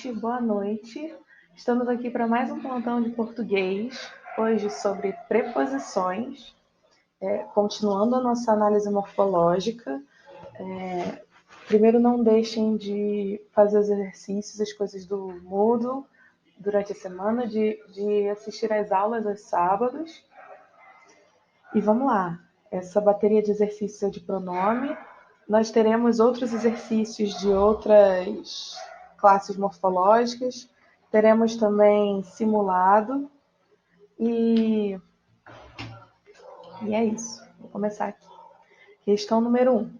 gente, boa noite. Estamos aqui para mais um plantão de português, hoje sobre preposições, continuando a nossa análise morfológica. Primeiro, não deixem de fazer os exercícios, as coisas do Moodle durante a semana, de assistir às aulas aos sábados. E vamos lá, essa bateria de exercícios é de pronome. Nós teremos outros exercícios de outras classes morfológicas. Teremos também simulado. E é isso. Vou começar aqui. Questão número 1.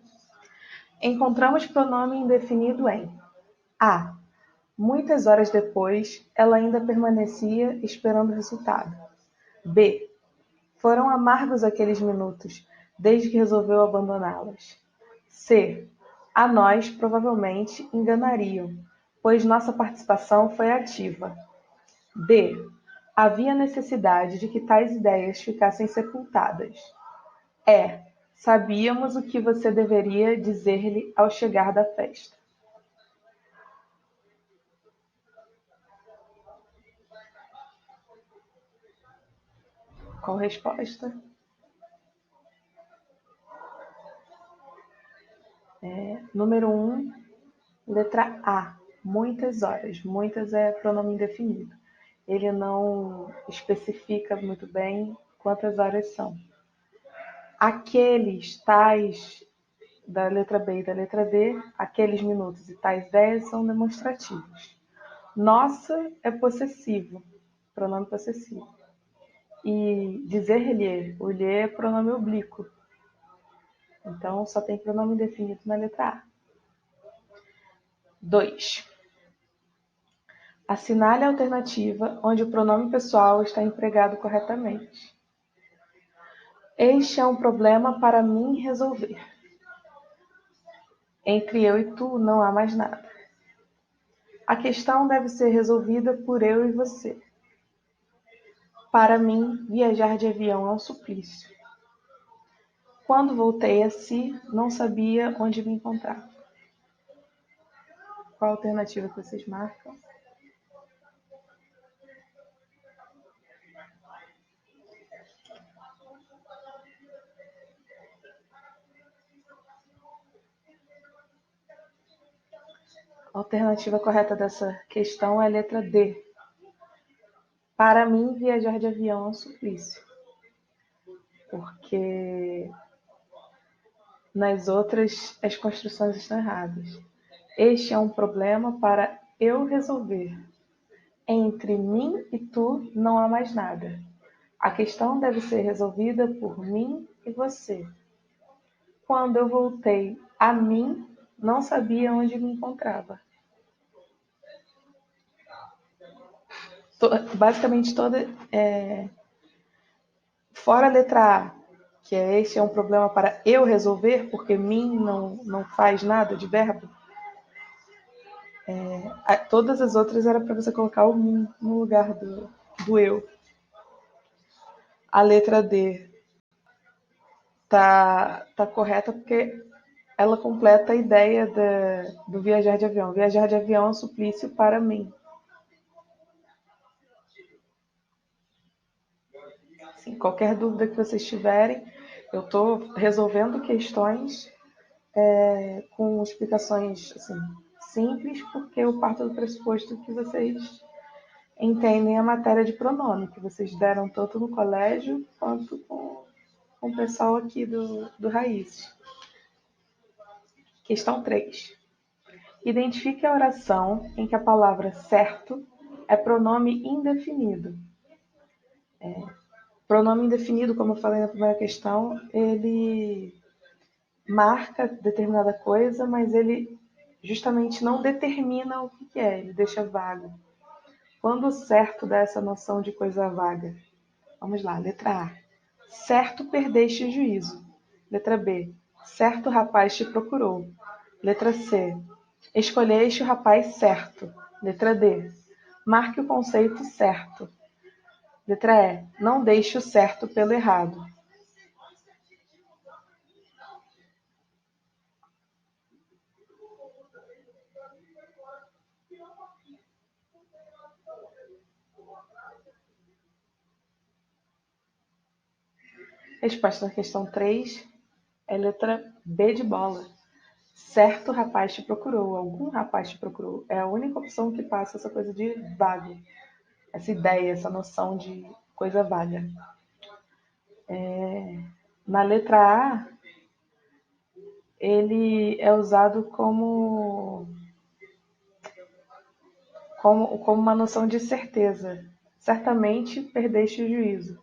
Encontramos pronome indefinido em A. Muitas horas depois, ela ainda permanecia esperando o resultado. B. Foram amargos aqueles minutos, desde que resolveu abandoná-las. C. A nós, provavelmente, enganariam, pois nossa participação foi ativa. D. Havia necessidade de que tais ideias ficassem sepultadas. E. Sabíamos o que você deveria dizer-lhe ao chegar da festa. Qual resposta? Número 1, letra A. Muitas horas. Muitas é pronome indefinido. Ele não especifica muito bem quantas horas são. Aqueles, tais, da letra B e da letra D, aqueles minutos e tais ideias são demonstrativos. Nossa é possessivo, pronome possessivo. E dizer-lhe, o lhe é pronome oblíquo. Então, só tem pronome indefinido na letra A. 2. Assinale a alternativa onde o pronome pessoal está empregado corretamente. Este é um problema para mim resolver. Entre eu e tu não há mais nada. A questão deve ser resolvida por eu e você. Para mim, viajar de avião é um suplício. Quando voltei a si, não sabia onde me encontrar. Qual a alternativa que vocês marcam? A alternativa correta dessa questão é a letra D. Para mim, viajar de avião é um suplício. Porque nas outras as construções estão erradas. Este é um problema para eu resolver. Entre mim e tu não há mais nada. A questão deve ser resolvida por mim e você. Quando eu voltei a mim, não sabia onde me encontrava. Basicamente toda... Fora a letra A, que este é um problema para eu resolver, porque mim não faz nada de verbo. Todas as outras era para você colocar o mim no lugar do eu. A letra D tá correta porque ela completa a ideia do viajar de avião. Viajar de avião é um suplício para mim. Assim, qualquer dúvida que vocês tiverem, eu estou resolvendo questões com explicações assim, simples, porque eu parto do pressuposto que vocês entendem a matéria de pronome, que vocês deram tanto no colégio quanto com o pessoal aqui do Raiz. Questão 3. Identifique a oração em que a palavra certo é pronome indefinido. Pronome indefinido, como eu falei na primeira questão, ele marca determinada coisa, mas ele justamente não determina o que é, ele deixa vago. Quando o certo dá essa noção de coisa vaga? Vamos lá, letra A. Certo perdeste o juízo. Letra B. Certo rapaz te procurou. Letra C. Escolheste o rapaz certo. Letra D. Marque o conceito certo. Letra E. Não deixe o certo pelo errado. Resposta da questão 3 é letra B de bola. Certo rapaz te procurou, algum rapaz te procurou. É a única opção que passa essa coisa de vago, essa ideia, essa noção de coisa vaga. Na letra A, ele é usado como uma noção de certeza. Certamente perdeste o juízo,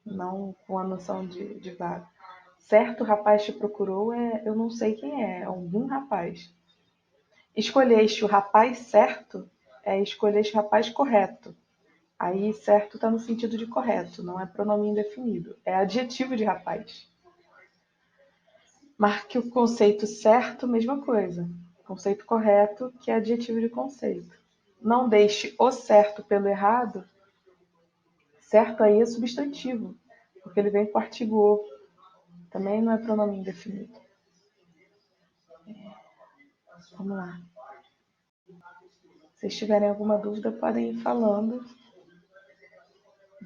não com a noção de vaga. Certo rapaz te procurou, eu não sei quem é algum rapaz. Escolheste o rapaz certo, escolheste o rapaz correto. Aí certo está no sentido de correto, não é pronome indefinido, é adjetivo de rapaz. Marque o conceito certo, mesma coisa. Conceito correto, que é adjetivo de conceito. Não deixe o certo pelo errado. Certo aí é substantivo, porque ele vem com o artigo o. Também não é pronome indefinido. Vamos lá. Se tiverem alguma dúvida, podem ir falando.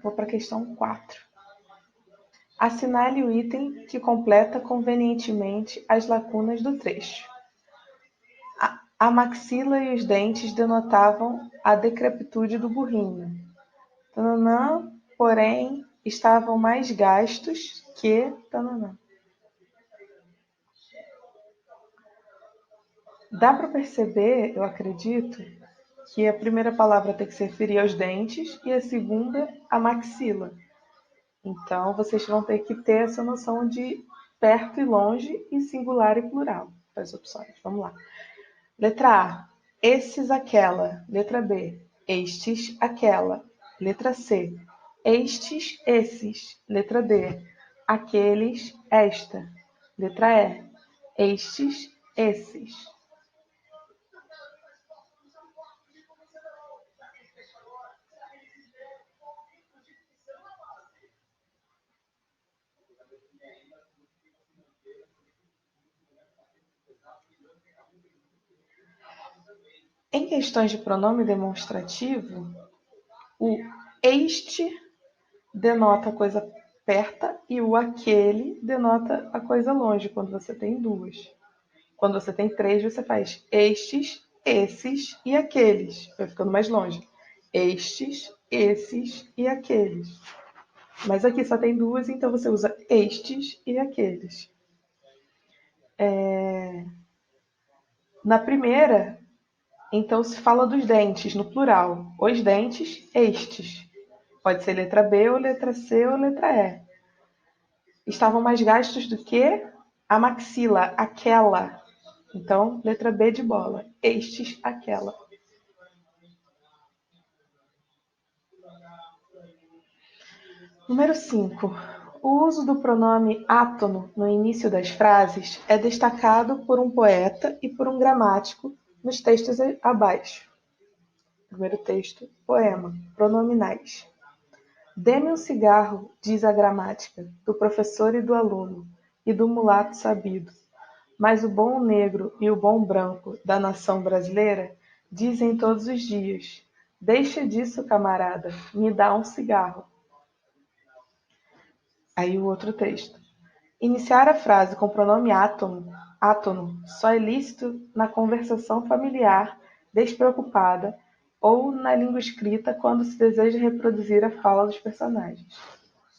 Vou para a questão 4. Assinale o item que completa convenientemente as lacunas do trecho. A maxila e os dentes denotavam a decrepitude do burrinho. Tananã, porém, estavam mais gastos que tananã. Dá para perceber, eu acredito, que a primeira palavra tem que se referir aos dentes e a segunda à maxila. Então, vocês vão ter que ter essa noção de perto e longe e singular e plural das opções. Vamos lá. Letra A, esses, aquela. Letra B, estes, aquela. Letra C, estes, esses. Letra D, aqueles, esta. Letra E, estes, esses. Em questões de pronome demonstrativo, o este denota a coisa perto e o aquele denota a coisa longe, quando você tem duas. Quando você tem três, você faz estes, esses e aqueles. Vai ficando mais longe. Estes, esses e aqueles. Mas aqui só tem duas, então você usa estes e aqueles. Na primeira, então se fala dos dentes, no plural. Os dentes, estes. Pode ser letra B, ou letra C, ou letra E. Estavam mais gastos do que a maxila, aquela. Então, letra B de bola. Estes, aquela. Número 5. O uso do pronome átono no início das frases é destacado por um poeta e por um gramático nos textos abaixo. Primeiro texto, poema, pronominais. Dê-me um cigarro, diz a gramática, do professor e do aluno, e do mulato sabido. Mas o bom negro e o bom branco da nação brasileira dizem todos os dias: deixa disso, camarada, me dá um cigarro. Aí o outro texto. Iniciar a frase com o pronome átono só é lícito na conversação familiar, despreocupada, ou na língua escrita quando se deseja reproduzir a fala dos personagens.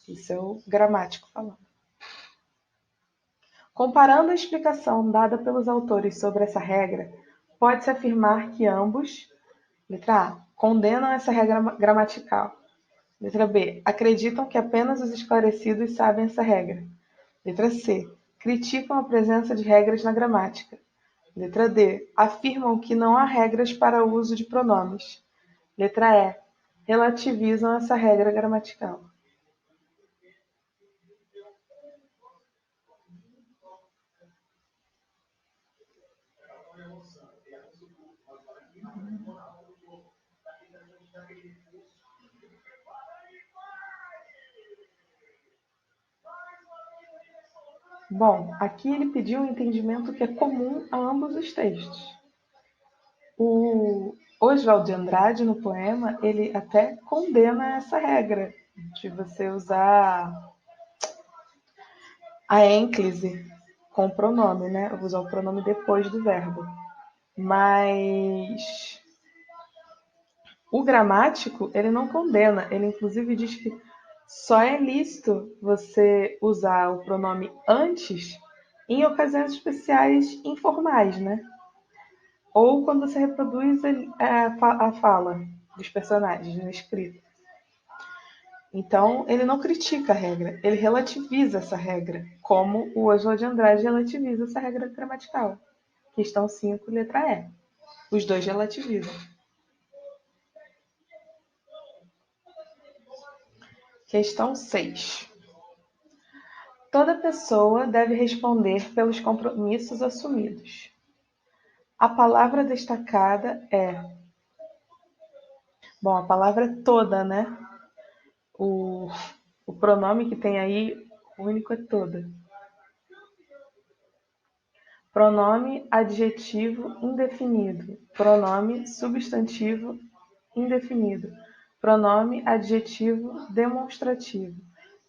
Isso é o gramático falando. Comparando a explicação dada pelos autores sobre essa regra, pode-se afirmar que ambos, letra A, condenam essa regra gramatical. Letra B, acreditam que apenas os esclarecidos sabem essa regra. Letra C, criticam a presença de regras na gramática. Letra D, afirmam que não há regras para o uso de pronomes. Letra E, relativizam essa regra gramatical. Bom, aqui ele pediu um entendimento que é comum a ambos os textos. Oswald de Andrade, no poema, ele até condena essa regra de você usar a ênclise com o pronome, né? Eu vou usar o pronome depois do verbo. Mas o gramático, ele não condena, ele inclusive diz que só é lícito você usar o pronome antes em ocasiões especiais informais, né? Ou quando você reproduz a fala dos personagens no escrito. Então, ele não critica a regra, ele relativiza essa regra, como o Oswald de Andrade relativiza essa regra gramatical. Questão 5, letra E. Os dois relativizam. Questão 6. Toda pessoa deve responder pelos compromissos assumidos. A palavra destacada é... Bom, a palavra é toda, né? O pronome que tem aí, o único é toda. Pronome adjetivo indefinido. Pronome substantivo indefinido. Pronome adjetivo demonstrativo.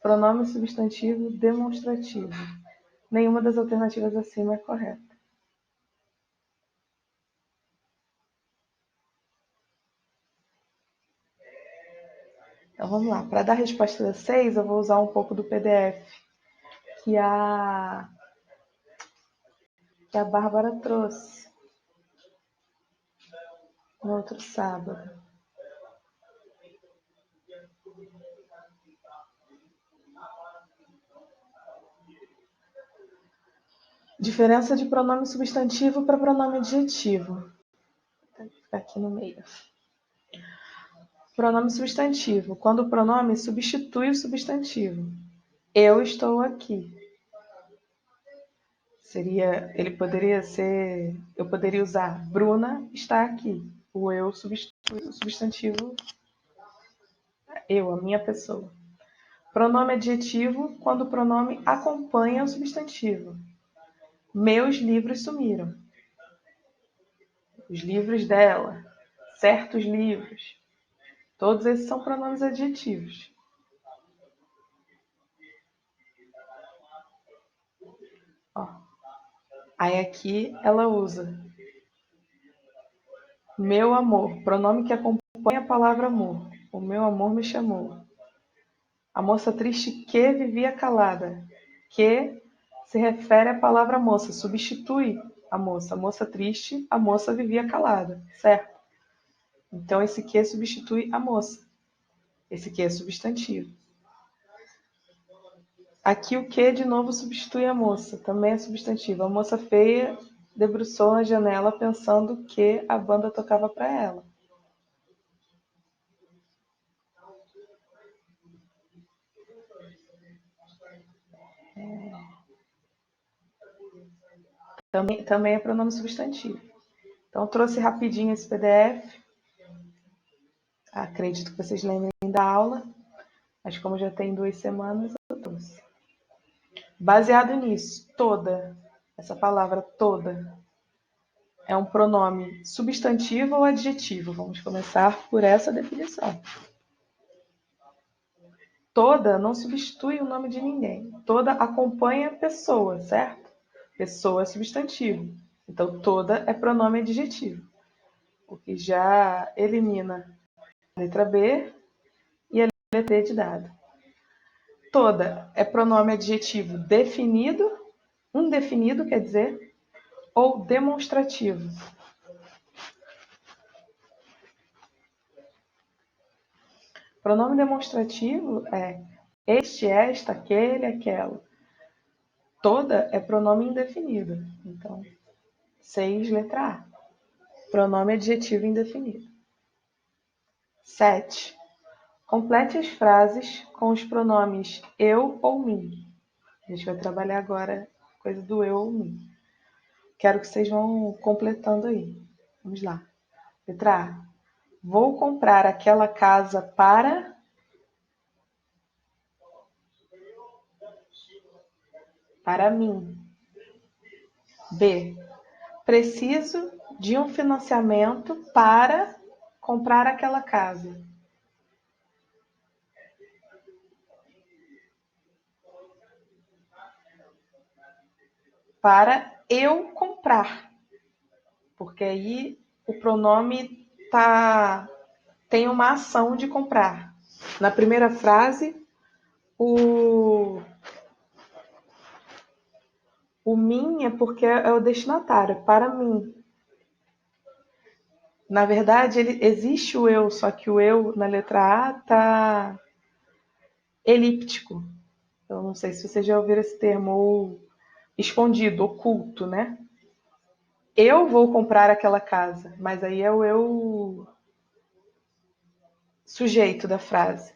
Pronome substantivo demonstrativo. Nenhuma das alternativas acima é correta. Então vamos lá. Para dar a resposta da 6, eu vou usar um pouco do PDF que a Bárbara trouxe no outro sábado. Diferença de pronome substantivo para pronome adjetivo. Vou ficar aqui no meio. Pronome substantivo. Quando o pronome substitui o substantivo. Eu estou aqui. Ele poderia ser... Eu poderia usar Bruna está aqui. O eu substitui o substantivo eu, a minha pessoa. Pronome adjetivo, quando o pronome acompanha o substantivo. Meus livros sumiram. Os livros dela. Certos livros. Todos esses são pronomes adjetivos. Ó. Aí aqui ela usa meu amor, pronome que acompanha a palavra amor. O meu amor me chamou. A moça triste que vivia calada. Que se refere à palavra moça, substitui a moça. A moça triste, a moça vivia calada, certo? Então esse que substitui a moça. Esse que é substantivo. Aqui o que de novo substitui a moça, também é substantivo. A moça feia debruçou na janela pensando que a banda tocava para ela. Também é pronome substantivo. Então, trouxe rapidinho esse PDF. Acredito que vocês lembrem da aula, mas como já tem 2 semanas, eu trouxe. Baseado nisso, toda, essa palavra toda, é um pronome substantivo ou adjetivo? Vamos começar por essa definição. Toda não substitui o nome de ninguém. Toda acompanha a pessoa, certo? Pessoa é substantivo. Então, toda é pronome adjetivo, o que já elimina a letra B e a letra D de dado. Toda é pronome adjetivo definido, indefinido, quer dizer, ou demonstrativo. Pronome demonstrativo é este, esta, aquele, aquela. Toda é pronome indefinido. Então, 6, letra A. Pronome adjetivo indefinido. 7. Complete as frases com os pronomes eu ou mim. A gente vai trabalhar agora a coisa do eu ou mim. Quero que vocês vão completando aí. Vamos lá. Letra A. Vou comprar aquela casa para mim. B. Preciso de um financiamento para comprar aquela casa. Para eu comprar, porque aí o pronome tem uma ação de comprar. Na primeira frase, o mim é porque é o destinatário, para mim. Na verdade, existe o eu, só que o eu na letra A está elíptico. Eu não sei se você já ouviu esse termo, ou escondido, oculto, né? Eu vou comprar aquela casa, mas aí é o eu sujeito da frase.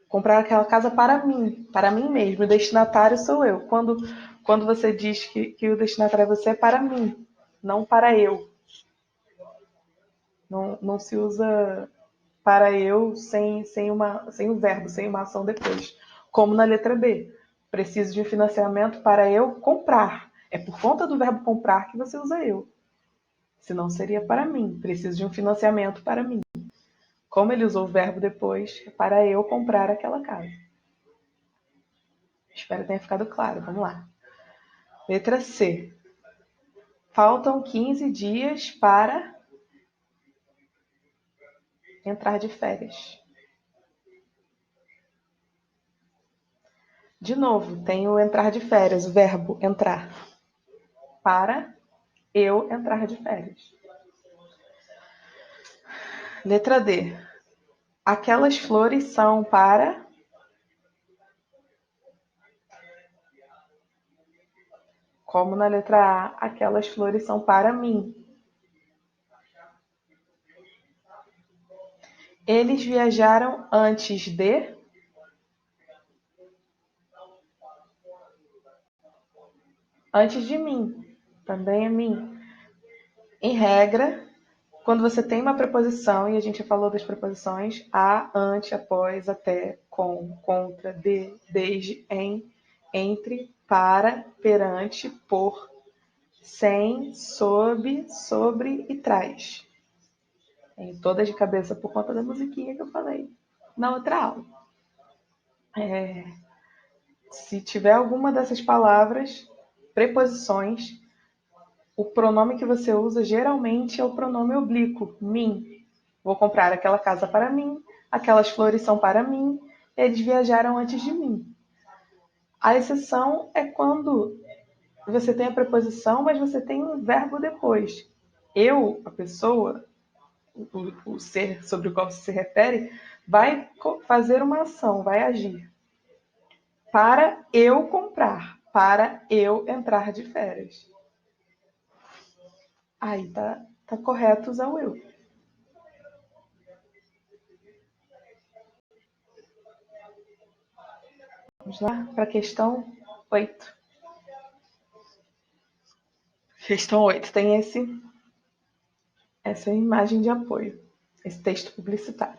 Comprar aquela casa para mim mesmo. O destinatário sou eu. Quando você diz que o destinatário é você, é para mim, não para eu. Não se usa para eu sem um verbo, sem uma ação depois. Como na letra B. Preciso de um financiamento para eu comprar. É por conta do verbo comprar que você usa eu. Senão seria para mim. Preciso de um financiamento para mim. Como ele usou o verbo depois, é para eu comprar aquela casa. Espero que tenha ficado claro. Vamos lá. Letra C. Faltam 15 dias para entrar de férias. De novo, tem o entrar de férias, o verbo entrar. Para eu entrar de férias. Letra D. Aquelas flores são para. Como na letra A, aquelas flores são para mim. Eles viajaram antes de. Antes de mim. Também é mim. Em regra, quando você tem uma preposição, e a gente já falou das preposições, a, ante, após, até, com, contra, de, desde, em, entre, para, perante, por, sem, sob, sobre e traz. Tem todas de cabeça por conta da musiquinha que eu falei na outra aula. Se tiver alguma dessas palavras, preposições, o pronome que você usa geralmente é o pronome oblíquo, mim. Vou comprar aquela casa para mim, aquelas flores são para mim, eles viajaram antes de mim. A exceção é quando você tem a preposição, mas você tem um verbo depois. Eu, a pessoa, o ser sobre o qual você se refere, vai fazer uma ação, vai agir. Para eu comprar, para eu entrar de férias. Aí tá correto usar o eu. Vamos lá para a questão 8. Questão 8 tem essa imagem de apoio, esse texto publicitário.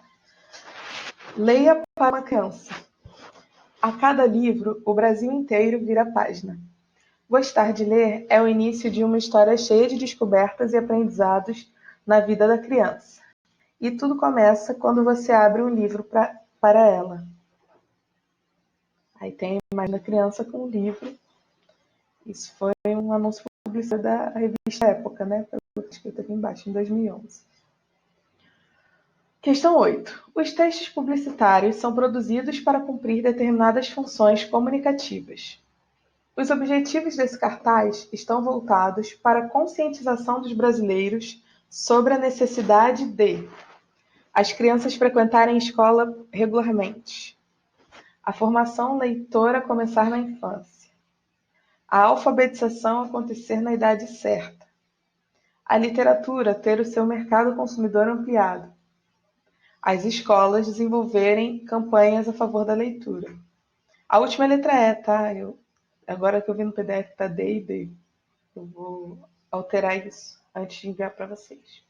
Leia para uma criança. A cada livro, o Brasil inteiro vira página. Gostar de ler é o início de uma história cheia de descobertas e aprendizados na vida da criança. E tudo começa quando você abre um livro para ela. Aí tem a imagem da criança com o livro. Isso foi um anúncio publicitário da revista Época, né? Escrito aqui embaixo, em 2011. Questão 8. Os textos publicitários são produzidos para cumprir determinadas funções comunicativas. Os objetivos desse cartaz estão voltados para a conscientização dos brasileiros sobre a necessidade de as crianças frequentarem escola regularmente, a formação leitora começar na infância, a alfabetização acontecer na idade certa, a literatura ter o seu mercado consumidor ampliado, as escolas desenvolverem campanhas a favor da leitura. A última letra é, tá? Agora que eu vi no PDF tá D e D. Eu vou alterar isso antes de enviar para vocês.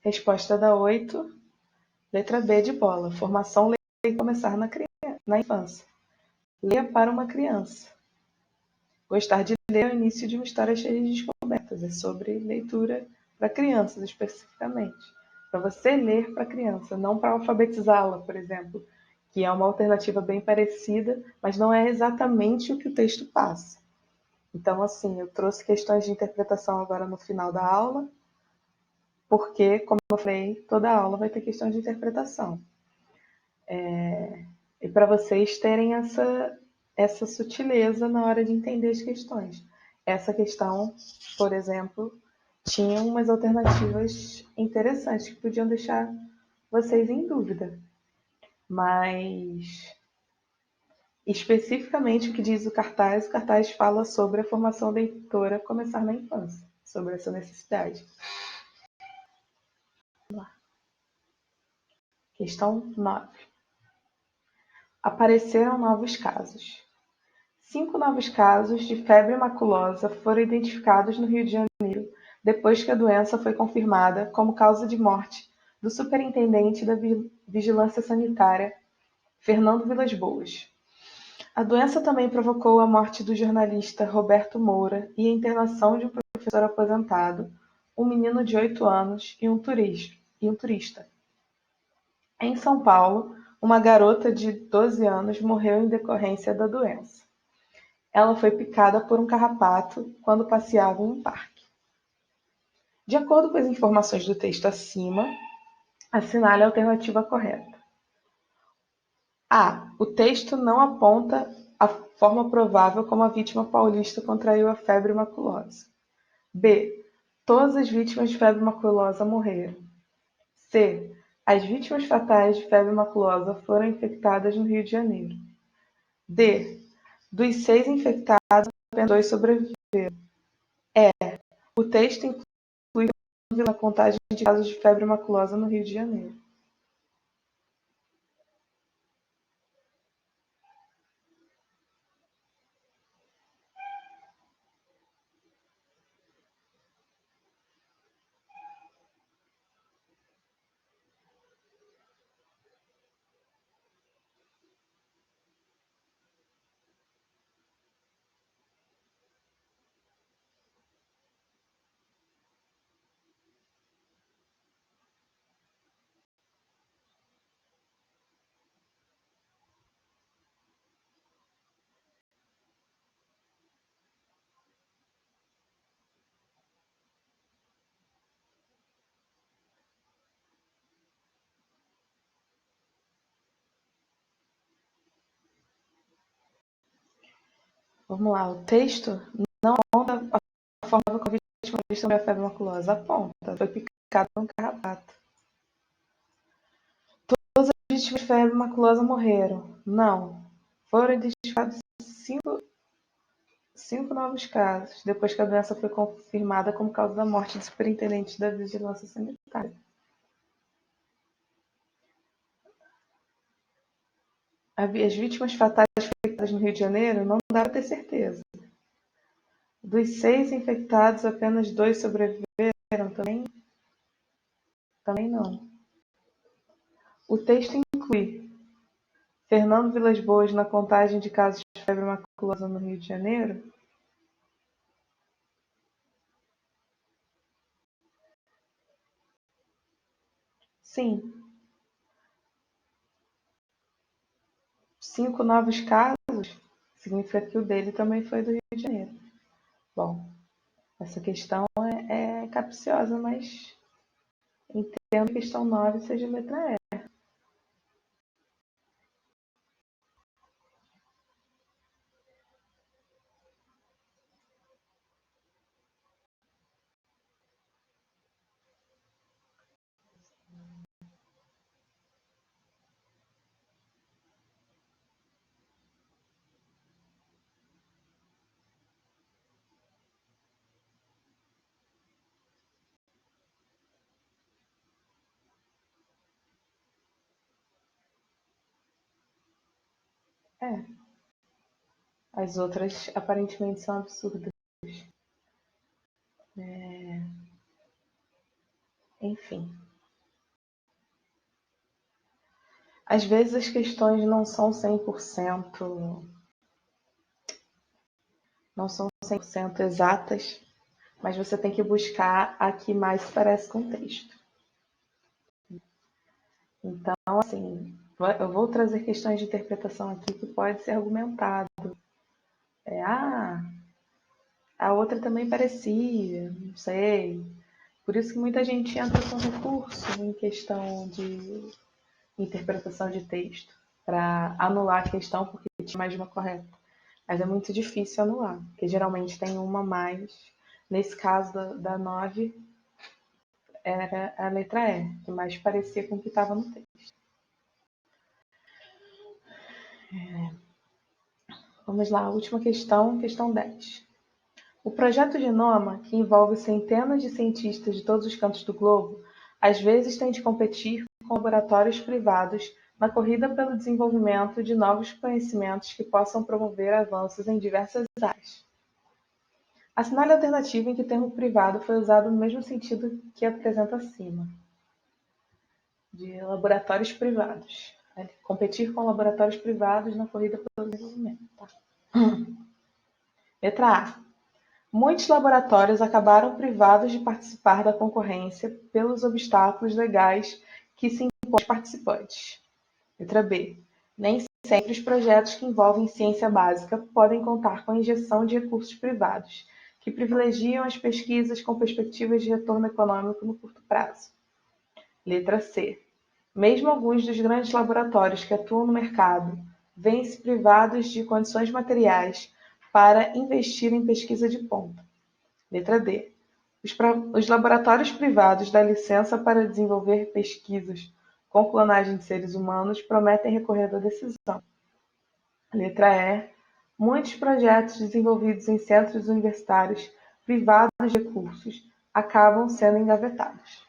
Resposta da 8, letra B de bola. Formação leia começar na infância. Leia para uma criança. Gostar de ler é o início de uma história cheia de descobertas. É sobre leitura para crianças, especificamente. Para você ler para criança, não para alfabetizá-la, por exemplo, que é uma alternativa bem parecida, mas não é exatamente o que o texto passa. Então, assim, eu trouxe questões de interpretação agora no final da aula, porque, como eu falei, toda aula vai ter questões de interpretação. E para vocês terem essa sutileza na hora de entender as questões. Essa questão, por exemplo, tinha umas alternativas interessantes que podiam deixar vocês em dúvida. Mas, especificamente o que diz o cartaz fala sobre a formação leitora começar na infância, sobre essa necessidade. Vamos lá. Questão 9. Apareceram novos casos. 5 novos casos de febre maculosa foram identificados no Rio de Janeiro depois que a doença foi confirmada como causa de morte do superintendente da Vigilância Sanitária, Fernando Vilas Boas. A doença também provocou a morte do jornalista Roberto Moura e a internação de um professor aposentado, um menino de 8 anos e um turista. Em São Paulo, uma garota de 12 anos morreu em decorrência da doença. Ela foi picada por um carrapato quando passeava em um parque. De acordo com as informações do texto acima, assinale a alternativa correta. A. O texto não aponta a forma provável como a vítima paulista contraiu a febre maculosa. B. Todas as vítimas de febre maculosa morreram. C. As vítimas fatais de febre maculosa foram infectadas no Rio de Janeiro. D. Dos 6 infectados, apenas 2 sobreviveram. E. O texto inclui na contagem de casos de febre maculosa no Rio de Janeiro. Vamos lá, o texto não aponta a forma como a vítima sobre a febre maculosa. Aponta, foi picado por um carrapato. Todas as vítimas de febre maculosa morreram. Não. Foram identificados 5 novos casos, depois que a doença foi confirmada como causa da morte do superintendente da Vigilância Sanitária. As vítimas fatais infectadas no Rio de Janeiro não dá para ter certeza. Dos 6 infectados, apenas 2 sobreviveram também não. O texto inclui Fernando Vilas Boas na contagem de casos de febre maculosa no Rio de Janeiro? Sim. 5 novos casos significa que o dele também foi do Rio de Janeiro. Bom, essa questão é capciosa, mas entendo que a questão 9 seja a letra E. É. As outras aparentemente são absurdas. Enfim. Às vezes as questões não são 100%, não são 100% exatas, mas você tem que buscar a que mais se parece com o texto. Então, assim, eu vou trazer questões de interpretação aqui que pode ser argumentado. A outra também parecia, não sei. Por isso que muita gente entra com recurso em questão de interpretação de texto, para anular a questão porque tinha mais de uma correta. Mas é muito difícil anular, porque geralmente tem uma a mais. Nesse caso da 9, era a letra E, que mais parecia com o que estava no texto. Vamos lá, última questão, questão 10. O projeto Genoma, que envolve centenas de cientistas de todos os cantos do globo, às vezes tem de competir com laboratórios privados na corrida pelo desenvolvimento de novos conhecimentos que possam promover avanços em diversas áreas. Assinale a alternativa em que o termo privado foi usado no mesmo sentido que apresenta acima. De laboratórios privados. Competir com laboratórios privados na corrida pelo desenvolvimento. Tá? Letra A. Muitos laboratórios acabaram privados de participar da concorrência pelos obstáculos legais que se impõem aos participantes. Letra B. Nem sempre os projetos que envolvem ciência básica podem contar com a injeção de recursos privados, que privilegiam as pesquisas com perspectivas de retorno econômico no curto prazo. Letra C. Mesmo alguns dos grandes laboratórios que atuam no mercado veem-se privados de condições materiais para investir em pesquisa de ponta. Letra D. Os laboratórios privados da licença para desenvolver pesquisas com clonagem de seres humanos prometem recorrer da decisão. Letra E. Muitos projetos desenvolvidos em centros universitários privados de recursos acabam sendo engavetados.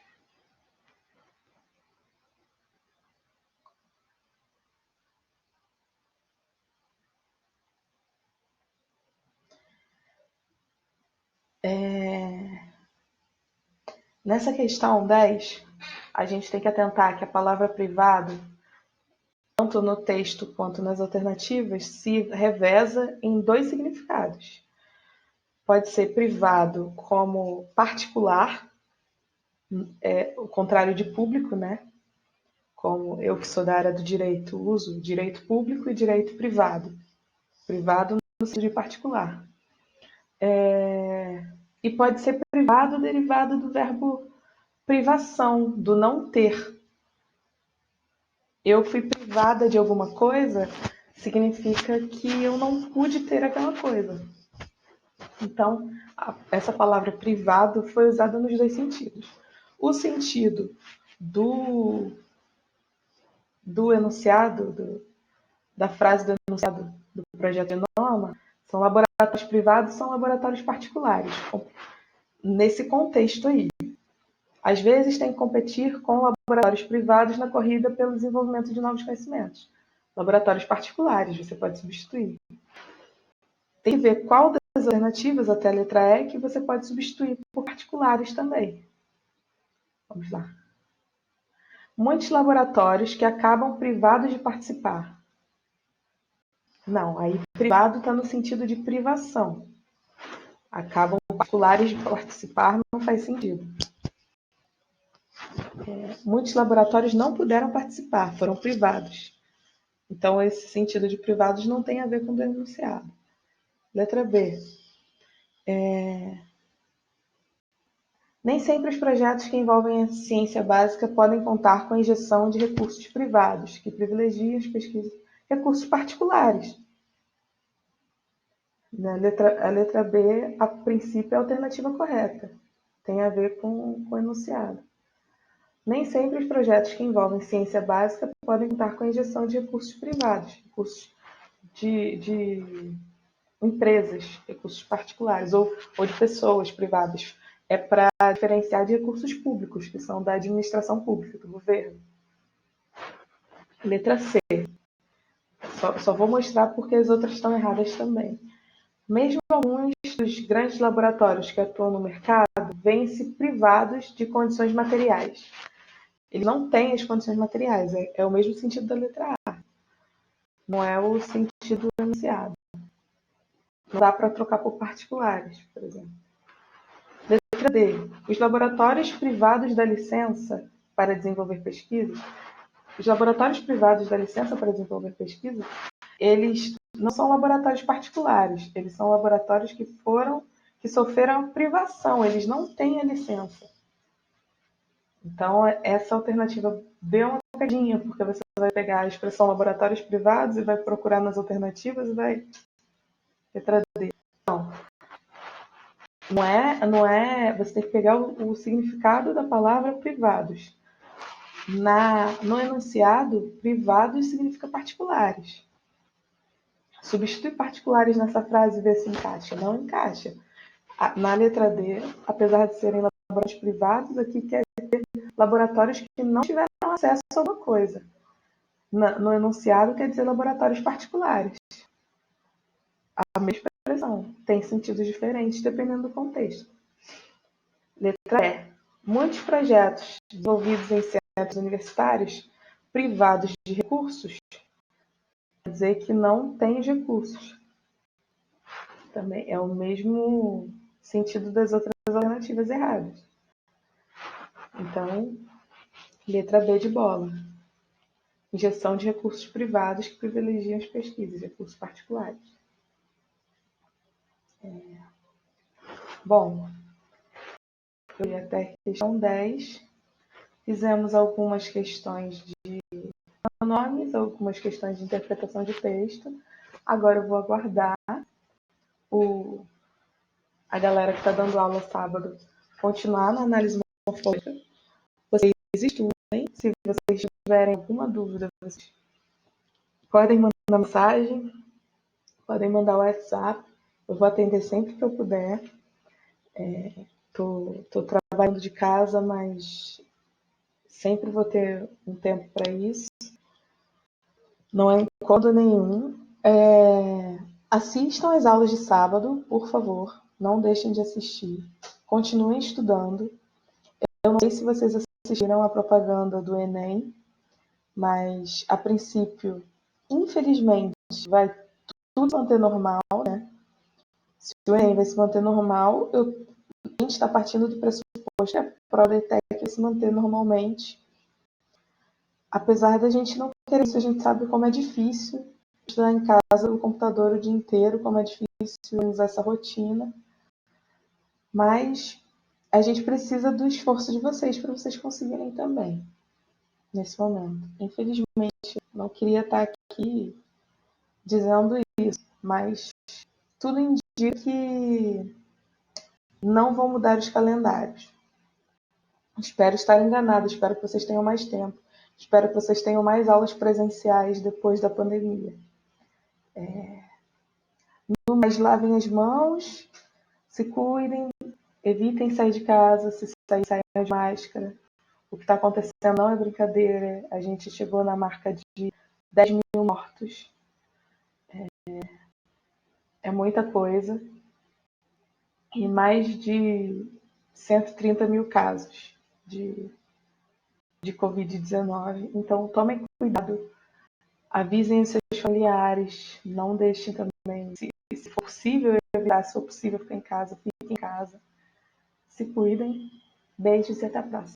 Nessa questão 10, a gente tem que atentar que a palavra privado, tanto no texto quanto nas alternativas, se reveza em dois significados. Pode ser privado como particular, o contrário de público, né? Como eu que sou da área do direito uso direito público e direito privado. Privado no sentido de particular. E pode ser privado derivado do verbo privação, do não ter. Eu fui privada de alguma coisa, significa que eu não pude ter aquela coisa. Então, essa palavra privado foi usada nos dois sentidos. O sentido do enunciado, da frase do enunciado do projeto Genoma, são laboratórios privados, são laboratórios particulares. Nesse contexto aí. Às vezes tem que competir com laboratórios privados na corrida pelo desenvolvimento de novos conhecimentos. Laboratórios particulares, você pode substituir. Tem que ver qual das alternativas até a letra E que você pode substituir por particulares também. Vamos lá. Muitos laboratórios que acabam privados de participar. Não, aí privado está no sentido de privação. Acabam particulares de participar, não faz sentido. Muitos laboratórios não puderam participar, foram privados. Então, esse sentido de privados não tem a ver com o enunciado. Letra B. Nem sempre os projetos que envolvem a ciência básica podem contar com a injeção de recursos privados, que privilegiam as pesquisas. Recursos particulares. A letra B, a princípio, é a alternativa correta. Tem a ver com o enunciado. Nem sempre os projetos que envolvem ciência básica podem contar com a injeção de recursos privados, recursos de empresas, recursos particulares ou de pessoas privadas. É para diferenciar de recursos públicos, que são da administração pública, do governo. Letra C. Só vou mostrar porque as outras estão erradas também. Mesmo alguns dos grandes laboratórios que atuam no mercado veem-se privados de condições materiais. Ele não tem as condições materiais, é o mesmo sentido da letra A, não é o sentido enunciado. Não dá para trocar por particulares, por exemplo. Letra D. Os laboratórios privados da licença para desenvolver pesquisas, eles não são laboratórios particulares, eles são laboratórios que sofreram privação, eles não têm a licença. Então, essa alternativa B é uma pegadinha, porque você vai pegar a expressão laboratórios privados e vai procurar nas alternativas e vai letra D. Não é. Você tem que pegar o significado da palavra privados. No enunciado, privados significa particulares. Substitui particulares nessa frase e vê se encaixa. Não encaixa. Na letra D, apesar de serem laboratórios privados, aqui quer dizer laboratórios que não tiveram acesso a alguma coisa. No enunciado quer dizer laboratórios particulares. A mesma expressão tem sentidos diferentes dependendo do contexto. Letra E. Muitos projetos desenvolvidos em centros universitários privados de recursos quer dizer que não tem os recursos. Também é o mesmo sentido das outras alternativas erradas. Então, letra B de bola. Injeção de recursos privados que privilegiam as pesquisas, recursos particulares. Bom, eu ia até questão 10. Fizemos algumas questões de nomes, algumas questões de interpretação de texto. Agora eu vou aguardar a galera que está dando aula sábado continuar na análise morfológica. Vocês estudem. Se vocês tiverem alguma dúvida, vocês podem mandar mensagem, podem mandar o WhatsApp. Eu vou atender sempre que eu puder. Estou trabalhando de casa, mas sempre vou ter um tempo para isso. Não é incômodo nenhum. Assistam às aulas de sábado, por favor. Não deixem de assistir. Continuem estudando. Eu não sei se vocês assistiram a propaganda do Enem, mas, a princípio, infelizmente, vai tudo se manter normal, né? Se o Enem vai se manter normal, a gente está partindo do pressuposto que a prova ETEC vai se manter normalmente. Apesar da gente não querer isso, a gente sabe como é difícil estudar em casa, no computador o dia inteiro, como é difícil usar essa rotina. Mas a gente precisa do esforço de vocês para vocês conseguirem também, nesse momento. Infelizmente, não queria estar aqui dizendo isso, mas tudo indica que não vão mudar os calendários. Espero estar enganada, espero que vocês tenham mais tempo, espero que vocês tenham mais aulas presenciais depois da pandemia. Mas lavem as mãos, se cuidem, evitem sair de casa, se sair, saiam de máscara. O que está acontecendo não é brincadeira, a gente chegou na marca de 10 mil mortos. É muita coisa. E mais de 130 mil casos de Covid-19. Então, tomem cuidado, avisem os seus familiares, não deixem também, se for possível, evitar, se for possível, ficar em casa, fiquem em casa. Se cuidem, beijos e até a próxima.